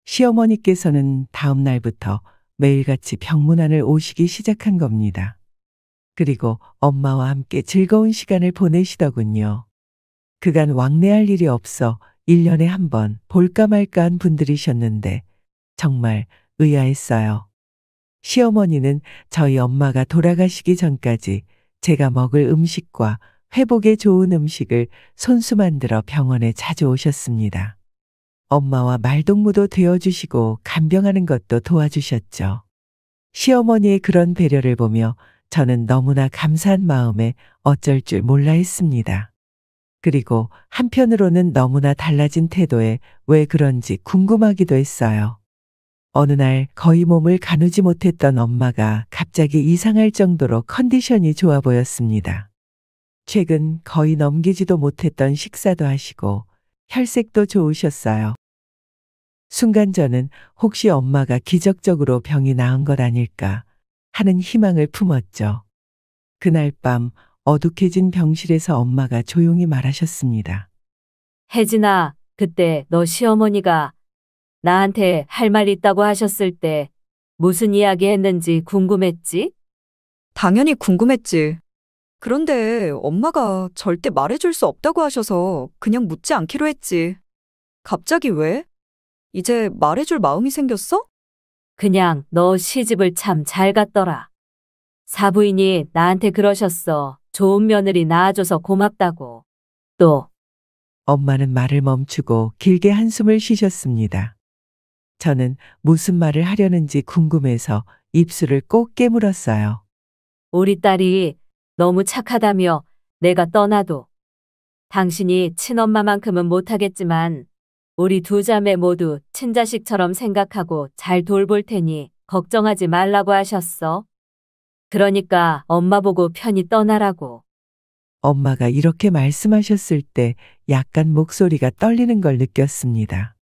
시어머니께서는 다음 날부터 매일같이 병문안을 오시기 시작한 겁니다. 그리고 엄마와 함께 즐거운 시간을 보내시더군요. 그간 왕래할 일이 없어 1년에 한 번 볼까 말까한 분들이셨는데 정말 의아했어요. 시어머니는 저희 엄마가 돌아가시기 전까지 제가 먹을 음식과 회복에 좋은 음식을 손수 만들어 병원에 자주 오셨습니다. 엄마와 말동무도 되어주시고 간병하는 것도 도와주셨죠. 시어머니의 그런 배려를 보며 저는 너무나 감사한 마음에 어쩔 줄 몰라 했습니다. 그리고 한편으로는 너무나 달라진 태도에 왜 그런지 궁금하기도 했어요. 어느 날 거의 몸을 가누지 못했던 엄마가 갑자기 이상할 정도로 컨디션이 좋아 보였습니다. 최근 거의 넘기지도 못했던 식사도 하시고 혈색도 좋으셨어요. 순간 저는 혹시 엄마가 기적적으로 병이 나은 것 아닐까 하는 희망을 품었죠. 그날 밤 어둑해진 병실에서 엄마가 조용히 말하셨습니다. 혜진아, 그때 너 시어머니가 나한테 할 말 있다고 하셨을 때 무슨 이야기 했는지 궁금했지? 당연히 궁금했지. 그런데 엄마가 절대 말해줄 수 없다고 하셔서 그냥 묻지 않기로 했지. 갑자기 왜? 이제 말해줄 마음이 생겼어? 그냥 너 시집을 참 잘 갔더라. 사부인이 나한테 그러셨어. 좋은 며느리 낳아줘서 고맙다고. 또 엄마는 말을 멈추고 길게 한숨을 쉬셨습니다. 저는 무슨 말을 하려는지 궁금해서 입술을 꼭 깨물었어요. 우리 딸이 너무 착하다며 내가 떠나도 당신이 친엄마만큼은 못하겠지만 우리 두 자매 모두 친자식처럼 생각하고 잘 돌볼 테니 걱정하지 말라고 하셨어. 그러니까 엄마 보고 편히 떠나라고. 엄마가 이렇게 말씀하셨을 때 약간 목소리가 떨리는 걸 느꼈습니다.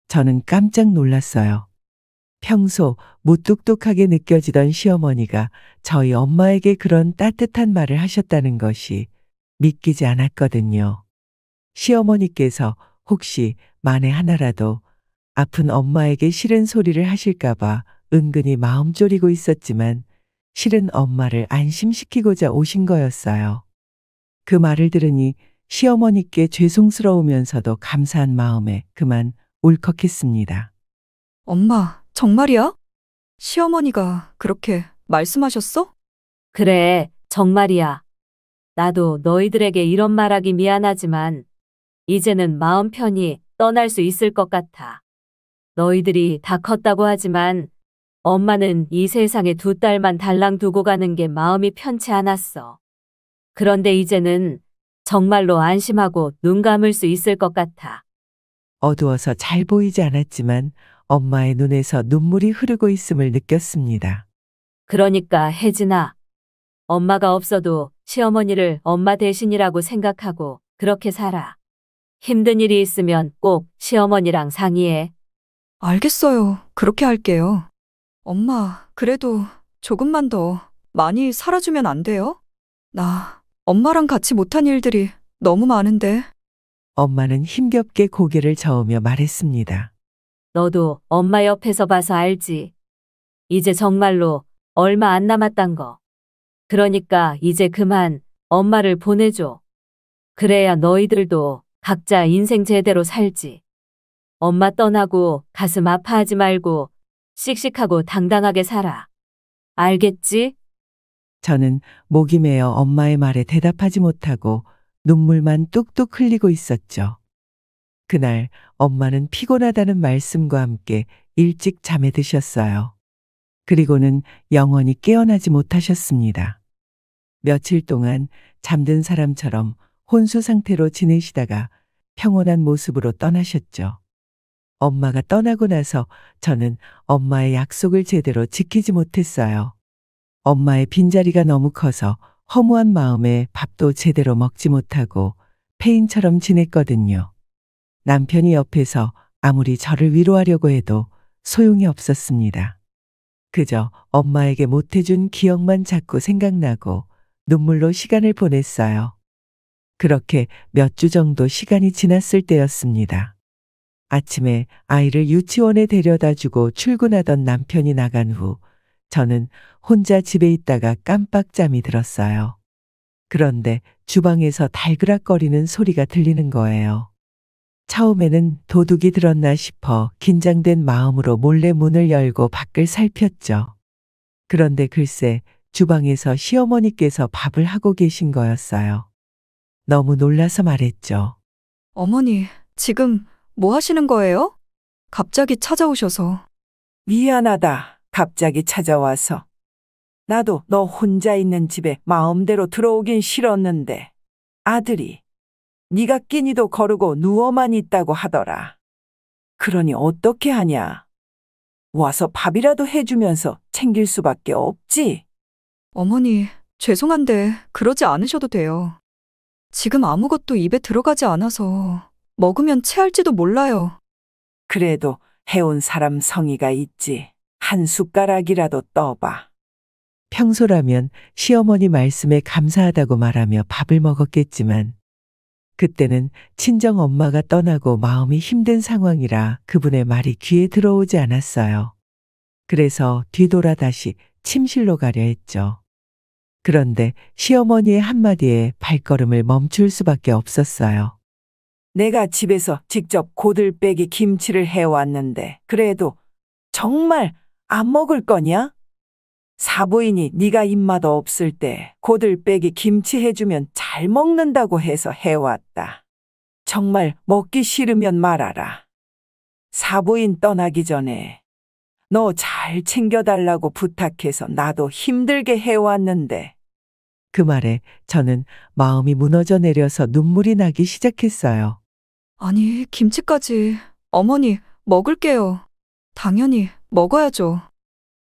저는 깜짝 놀랐어요. 평소 무뚝뚝하게 느껴지던 시어머니가 저희 엄마에게 그런 따뜻한 말을 하셨다는 것이 믿기지 않았거든요. 시어머니께서 혹시 만에 하나라도 아픈 엄마에게 싫은 소리를 하실까봐 은근히 마음 졸이고 있었지만 실은 엄마를 안심시키고자 오신 거였어요. 그 말을 들으니 시어머니께 죄송스러우면서도 감사한 마음에 그만 울컥했습니다. 엄마, 정말이야? 시어머니가 그렇게 말씀하셨어? 그래, 정말이야. 나도 너희들에게 이런 말하기 미안하지만 이제는 마음 편히 떠날 수 있을 것 같아. 너희들이 다 컸다고 하지만 엄마는 이 세상에 두 딸만 달랑 두고 가는 게 마음이 편치 않았어. 그런데 이제는 정말로 안심하고 눈 감을 수 있을 것 같아. 어두워서 잘 보이지 않았지만 엄마의 눈에서 눈물이 흐르고 있음을 느꼈습니다. 그러니까 혜진아, 엄마가 없어도 시어머니를 엄마 대신이라고 생각하고 그렇게 살아. 힘든 일이 있으면 꼭 시어머니랑 상의해. 알겠어요. 그렇게 할게요. 엄마, 그래도 조금만 더 많이 살아주면 안 돼요? 나 엄마랑 같이 못한 일들이 너무 많은데. 엄마는 힘겹게 고개를 저으며 말했습니다. 너도 엄마 옆에서 봐서 알지. 이제 정말로 얼마 안 남았단 거. 그러니까 이제 그만 엄마를 보내줘. 그래야 너희들도 각자 인생 제대로 살지. 엄마 떠나고 가슴 아파하지 말고 씩씩하고 당당하게 살아. 알겠지? 저는 목이 메어 엄마의 말에 대답하지 못하고 눈물만 뚝뚝 흘리고 있었죠. 그날 엄마는 피곤하다는 말씀과 함께 일찍 잠에 드셨어요. 그리고는 영원히 깨어나지 못하셨습니다. 며칠 동안 잠든 사람처럼 혼수 상태로 지내시다가 평온한 모습으로 떠나셨죠. 엄마가 떠나고 나서 저는 엄마의 약속을 제대로 지키지 못했어요. 엄마의 빈자리가 너무 커서 허무한 마음에 밥도 제대로 먹지 못하고 폐인처럼 지냈거든요. 남편이 옆에서 아무리 저를 위로하려고 해도 소용이 없었습니다. 그저 엄마에게 못해준 기억만 자꾸 생각나고 눈물로 시간을 보냈어요. 그렇게 몇 주 정도 시간이 지났을 때였습니다. 아침에 아이를 유치원에 데려다 주고 출근하던 남편이 나간 후 저는 혼자 집에 있다가 깜빡 잠이 들었어요. 그런데 주방에서 달그락거리는 소리가 들리는 거예요. 처음에는 도둑이 들었나 싶어 긴장된 마음으로 몰래 문을 열고 밖을 살폈죠. 그런데 글쎄 주방에서 시어머니께서 밥을 하고 계신 거였어요. 너무 놀라서 말했죠. 어머니, 지금 뭐 하시는 거예요? 갑자기 찾아오셔서. 미안하다. 갑자기 찾아와서. 나도 너 혼자 있는 집에 마음대로 들어오긴 싫었는데 아들이 네가 끼니도 거르고 누워만 있다고 하더라. 그러니 어떻게 하냐. 와서 밥이라도 해주면서 챙길 수밖에 없지. 어머니, 죄송한데 그러지 않으셔도 돼요. 지금 아무것도 입에 들어가지 않아서 먹으면 체할지도 몰라요. 그래도 해온 사람 성의가 있지. 한 숟가락이라도 떠봐. 평소라면 시어머니 말씀에 감사하다고 말하며 밥을 먹었겠지만 그때는 친정 엄마가 떠나고 마음이 힘든 상황이라 그분의 말이 귀에 들어오지 않았어요. 그래서 뒤돌아 다시 침실로 가려 했죠. 그런데 시어머니의 한마디에 발걸음을 멈출 수밖에 없었어요. 내가 집에서 직접 고들빼기 김치를 해왔는데 그래도 정말 안 먹을 거냐? 사부인이 네가 입맛 없을 때 고들빼기 김치 해주면 잘 먹는다고 해서 해왔다. 정말 먹기 싫으면 말아라. 사부인 떠나기 전에 너 잘 챙겨달라고 부탁해서 나도 힘들게 해왔는데. 그 말에 저는 마음이 무너져 내려서 눈물이 나기 시작했어요. 아니, 김치까지. 어머니, 먹을게요. 당연히 먹어야죠.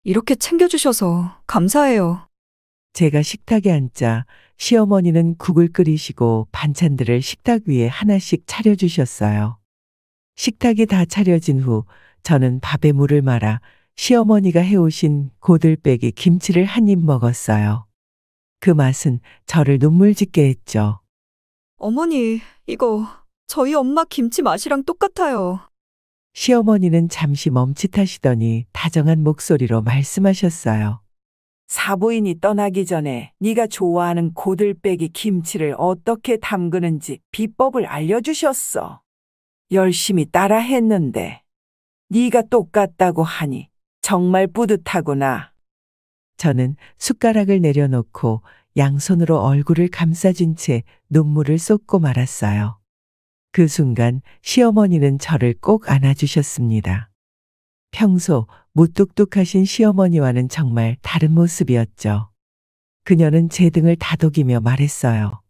이렇게 챙겨주셔서 감사해요. 제가 식탁에 앉자 시어머니는 국을 끓이시고 반찬들을 식탁 위에 하나씩 차려주셨어요. 식탁이 다 차려진 후 저는 밥에 물을 말아 시어머니가 해오신 고들빼기 김치를 한 입 먹었어요. 그 맛은 저를 눈물 짓게 했죠. 어머니, 이거 저희 엄마 김치 맛이랑 똑같아요. 시어머니는 잠시 멈칫하시더니 다정한 목소리로 말씀하셨어요. 사부인이 떠나기 전에 네가 좋아하는 고들빼기 김치를 어떻게 담그는지 비법을 알려주셨어. 열심히 따라 했는데 네가 똑같다고 하니 정말 뿌듯하구나. 저는 숟가락을 내려놓고 양손으로 얼굴을 감싸준 채 눈물을 쏟고 말았어요. 그 순간 시어머니는 저를 꼭 안아주셨습니다. 평소 무뚝뚝하신 시어머니와는 정말 다른 모습이었죠. 그녀는 제 등을 다독이며 말했어요.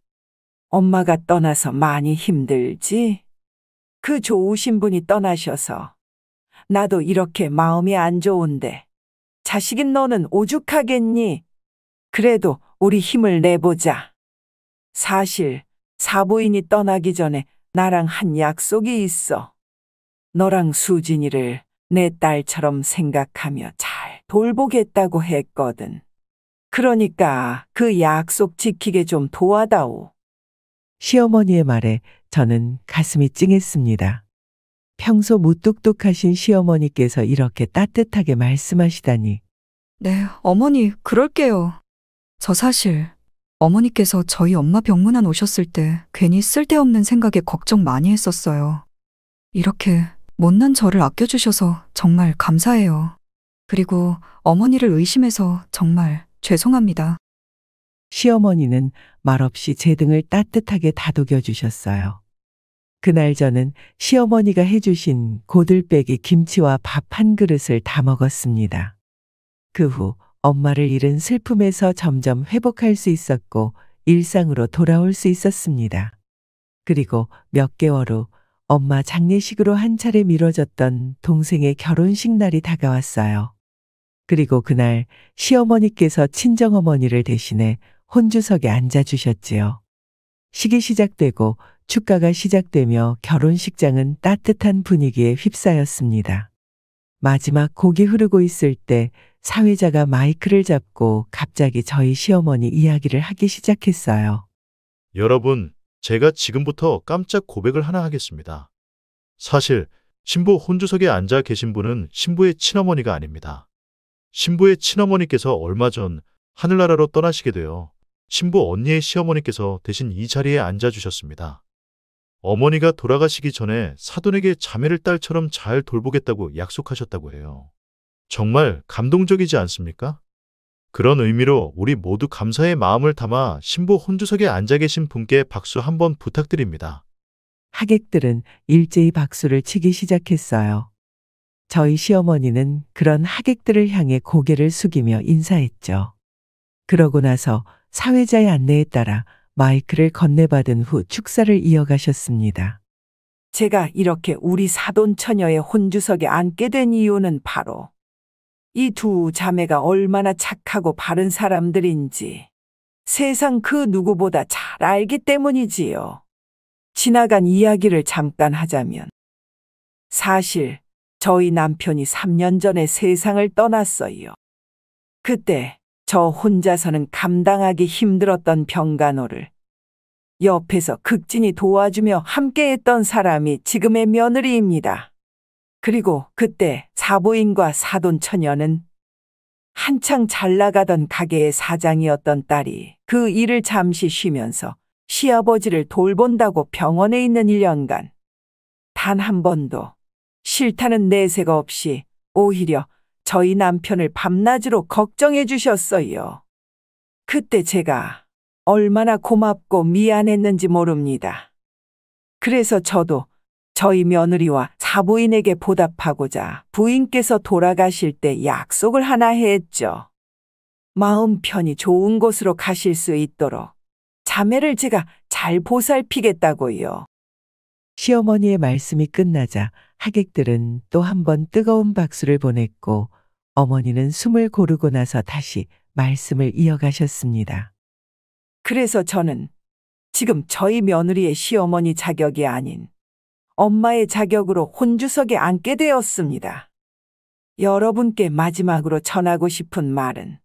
엄마가 떠나서 많이 힘들지? 그 좋으신 분이 떠나셔서 나도 이렇게 마음이 안 좋은데 자식인 너는 오죽하겠니? 그래도 우리 힘을 내보자. 사실 사부인이 떠나기 전에 나랑 한 약속이 있어. 너랑 수진이를 내 딸처럼 생각하며 잘 돌보겠다고 했거든. 그러니까 그 약속 지키게 좀 도와다오. 시어머니의 말에 저는 가슴이 찡했습니다. 평소 무뚝뚝하신 시어머니께서 이렇게 따뜻하게 말씀하시다니. 네, 어머니, 그럴게요. 저 사실 어머니께서 저희 엄마 병문안 오셨을 때 괜히 쓸데없는 생각에 걱정 많이 했었어요. 이렇게 못난 저를 아껴주셔서 정말 감사해요. 그리고 어머니를 의심해서 정말 죄송합니다. 시어머니는 말없이 제 등을 따뜻하게 다독여 주셨어요. 그날 저는 시어머니가 해주신 고들빼기 김치와 밥 한 그릇을 다 먹었습니다. 그 후 엄마를 잃은 슬픔에서 점점 회복할 수 있었고 일상으로 돌아올 수 있었습니다. 그리고 몇 개월 후 엄마 장례식으로 한 차례 미뤄졌던 동생의 결혼식 날이 다가왔어요. 그리고 그날 시어머니께서 친정어머니를 대신해 혼주석에 앉아주셨지요. 식이 시작되고 축가가 시작되며 결혼식장은 따뜻한 분위기에 휩싸였습니다. 마지막 곡이 흐르고 있을 때 사회자가 마이크를 잡고 갑자기 저희 시어머니 이야기를 하기 시작했어요. 여러분, 제가 지금부터 깜짝 고백을 하나 하겠습니다. 사실 신부 혼주석에 앉아 계신 분은 신부의 친어머니가 아닙니다. 신부의 친어머니께서 얼마 전 하늘나라로 떠나시게 되어 신부 언니의 시어머니께서 대신 이 자리에 앉아주셨습니다. 어머니가 돌아가시기 전에 사돈에게 자매를 딸처럼 잘 돌보겠다고 약속하셨다고 해요. 정말 감동적이지 않습니까? 그런 의미로 우리 모두 감사의 마음을 담아 신부 혼주석에 앉아 계신 분께 박수 한번 부탁드립니다. 하객들은 일제히 박수를 치기 시작했어요. 저희 시어머니는 그런 하객들을 향해 고개를 숙이며 인사했죠. 그러고 나서 사회자의 안내에 따라 마이크를 건네받은 후 축사를 이어가셨습니다. 제가 이렇게 우리 사돈 처녀의 혼주석에 앉게 된 이유는 바로 이 두 자매가 얼마나 착하고 바른 사람들인지 세상 그 누구보다 잘 알기 때문이지요. 지나간 이야기를 잠깐 하자면 사실 저희 남편이 3년 전에 세상을 떠났어요. 그때 저 혼자서는 감당하기 힘들었던 병간호를 옆에서 극진히 도와주며 함께했던 사람이 지금의 며느리입니다. 그리고 그때 사부인과 사돈 처녀는 한창 잘 나가던 가게의 사장이었던 딸이 그 일을 잠시 쉬면서 시아버지를 돌본다고 병원에 있는 1년간 단 한 번도 싫다는 내색 없이 오히려 저희 남편을 밤낮으로 걱정해 주셨어요. 그때 제가 얼마나 고맙고 미안했는지 모릅니다. 그래서 저도 저희 며느리와 사부인에게 보답하고자 부인께서 돌아가실 때 약속을 하나 했죠. 마음 편히 좋은 곳으로 가실 수 있도록 자매를 제가 잘 보살피겠다고요. 시어머니의 말씀이 끝나자 하객들은 또 한 번 뜨거운 박수를 보냈고 어머니는 숨을 고르고 나서 다시 말씀을 이어가셨습니다. 그래서 저는 지금 저희 며느리의 시어머니 자격이 아닌 엄마의 자격으로 혼주석에 앉게 되었습니다. 여러분께 마지막으로 전하고 싶은 말은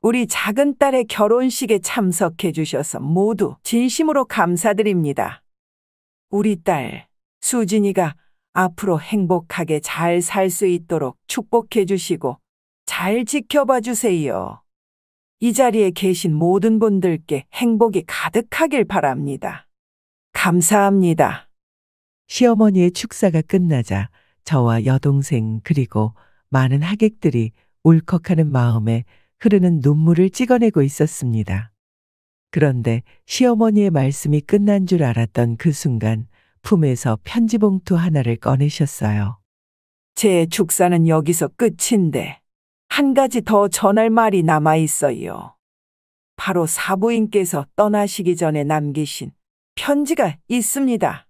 우리 작은 딸의 결혼식에 참석해 주셔서 모두 진심으로 감사드립니다. 우리 딸 수진이가 앞으로 행복하게 잘 살 수 있도록 축복해 주시고 잘 지켜봐 주세요. 이 자리에 계신 모든 분들께 행복이 가득하길 바랍니다. 감사합니다. 시어머니의 축사가 끝나자 저와 여동생 그리고 많은 하객들이 울컥하는 마음에 흐르는 눈물을 찍어내고 있었습니다. 그런데 시어머니의 말씀이 끝난 줄 알았던 그 순간 품에서 편지 봉투 하나를 꺼내셨어요. 제 축사는 여기서 끝인데 한 가지 더 전할 말이 남아 있어요. 바로 사부인께서 떠나시기 전에 남기신 편지가 있습니다.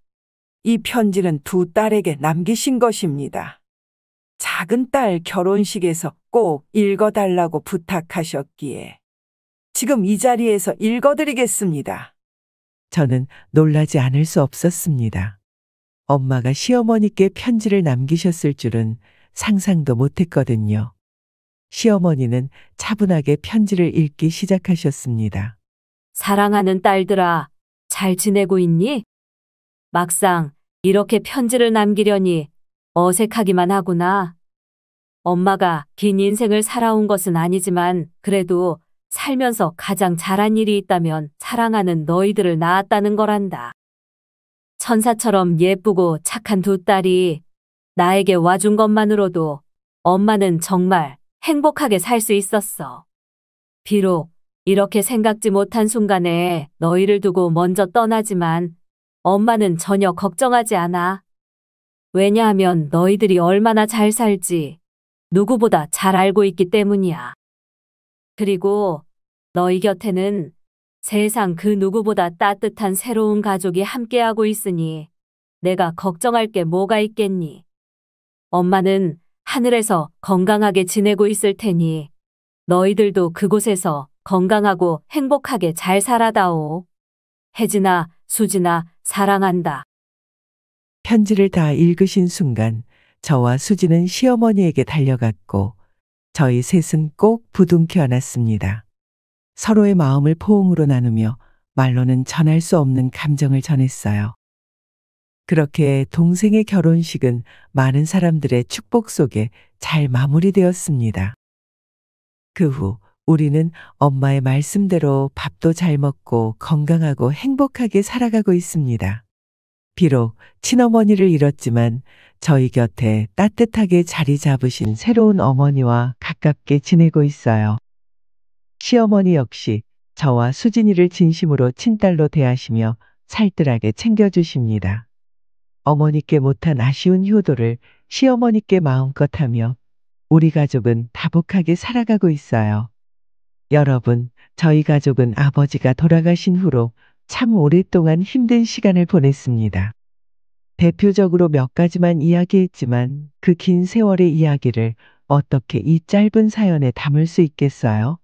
이 편지는 두 딸에게 남기신 것입니다. 작은 딸 결혼식에서 꼭 읽어달라고 부탁하셨기에 지금 이 자리에서 읽어드리겠습니다. 저는 놀라지 않을 수 없었습니다. 엄마가 시어머니께 편지를 남기셨을 줄은 상상도 못했거든요. 시어머니는 차분하게 편지를 읽기 시작하셨습니다. 사랑하는 딸들아, 잘 지내고 있니? 막상 이렇게 편지를 남기려니 어색하기만 하구나. 엄마가 긴 인생을 살아온 것은 아니지만 그래도 살면서 가장 잘한 일이 있다면 사랑하는 너희들을 낳았다는 거란다. 천사처럼 예쁘고 착한 두 딸이 나에게 와준 것만으로도 엄마는 정말 행복하게 살 수 있었어. 비록 이렇게 생각지 못한 순간에 너희를 두고 먼저 떠나지만 엄마는 전혀 걱정하지 않아. 왜냐하면 너희들이 얼마나 잘 살지 누구보다 잘 알고 있기 때문이야. 그리고 너희 곁에는 세상 그 누구보다 따뜻한 새로운 가족이 함께하고 있으니 내가 걱정할 게 뭐가 있겠니? 엄마는 하늘에서 건강하게 지내고 있을 테니 너희들도 그곳에서 건강하고 행복하게 잘 살아다오. 혜진아, 수진아, 사랑한다. 편지를 다 읽으신 순간 저와 수지는 시어머니에게 달려갔고 저희 셋은 꼭 부둥켜 안았습니다. 서로의 마음을 포옹으로 나누며 말로는 전할 수 없는 감정을 전했어요. 그렇게 동생의 결혼식은 많은 사람들의 축복 속에 잘 마무리되었습니다. 그 후 우리는 엄마의 말씀대로 밥도 잘 먹고 건강하고 행복하게 살아가고 있습니다. 비록 친어머니를 잃었지만 저희 곁에 따뜻하게 자리 잡으신 새로운 어머니와 가깝게 지내고 있어요. 시어머니 역시 저와 수진이를 진심으로 친딸로 대하시며 살뜰하게 챙겨주십니다. 어머니께 못한 아쉬운 효도를 시어머니께 마음껏 하며 우리 가족은 다복하게 살아가고 있어요. 여러분, 저희 가족은 아버지가 돌아가신 후로 참 오랫동안 힘든 시간을 보냈습니다. 대표적으로 몇 가지만 이야기했지만 그 긴 세월의 이야기를 어떻게 이 짧은 사연에 담을 수 있겠어요?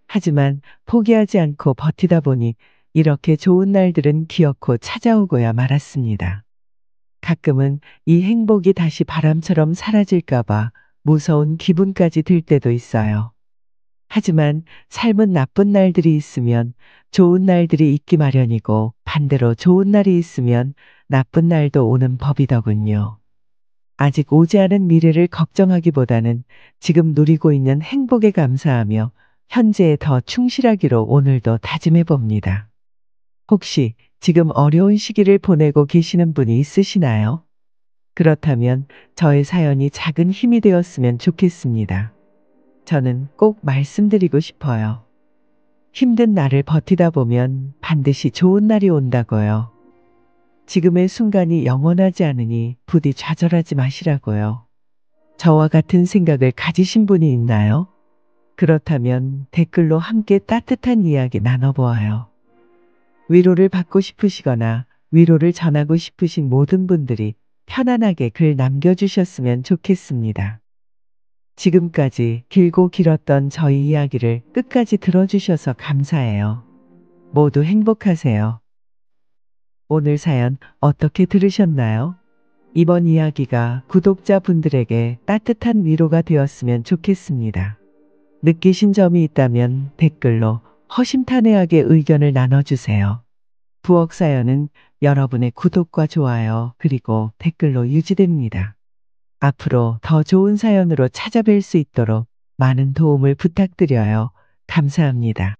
하지만 포기하지 않고 버티다 보니 이렇게 좋은 날들은 기어코 찾아오고야 말았습니다. 가끔은 이 행복이 다시 바람처럼 사라질까봐 무서운 기분까지 들 때도 있어요. 하지만 삶은 나쁜 날들이 있으면 좋은 날들이 있기 마련이고 반대로 좋은 날이 있으면 나쁜 날도 오는 법이더군요. 아직 오지 않은 미래를 걱정하기보다는 지금 누리고 있는 행복에 감사하며 현재에 더 충실하기로 오늘도 다짐해 봅니다. 혹시 지금 어려운 시기를 보내고 계시는 분이 있으시나요? 그렇다면 저의 사연이 작은 힘이 되었으면 좋겠습니다. 저는 꼭 말씀드리고 싶어요. 힘든 날을 버티다 보면 반드시 좋은 날이 온다고요. 지금의 순간이 영원하지 않으니 부디 좌절하지 마시라고요. 저와 같은 생각을 가지신 분이 있나요? 그렇다면 댓글로 함께 따뜻한 이야기 나눠보아요. 위로를 받고 싶으시거나 위로를 전하고 싶으신 모든 분들이 편안하게 글 남겨주셨으면 좋겠습니다. 지금까지 길고 길었던 저희 이야기를 끝까지 들어주셔서 감사해요. 모두 행복하세요. 오늘 사연 어떻게 들으셨나요? 이번 이야기가 구독자분들에게 따뜻한 위로가 되었으면 좋겠습니다. 느끼신 점이 있다면 댓글로 허심탄회하게 의견을 나눠주세요. 부엌 사연은 여러분의 구독과 좋아요 그리고 댓글로 유지됩니다. 앞으로 더 좋은 사연으로 찾아뵐 수 있도록 많은 도움을 부탁드려요. 감사합니다.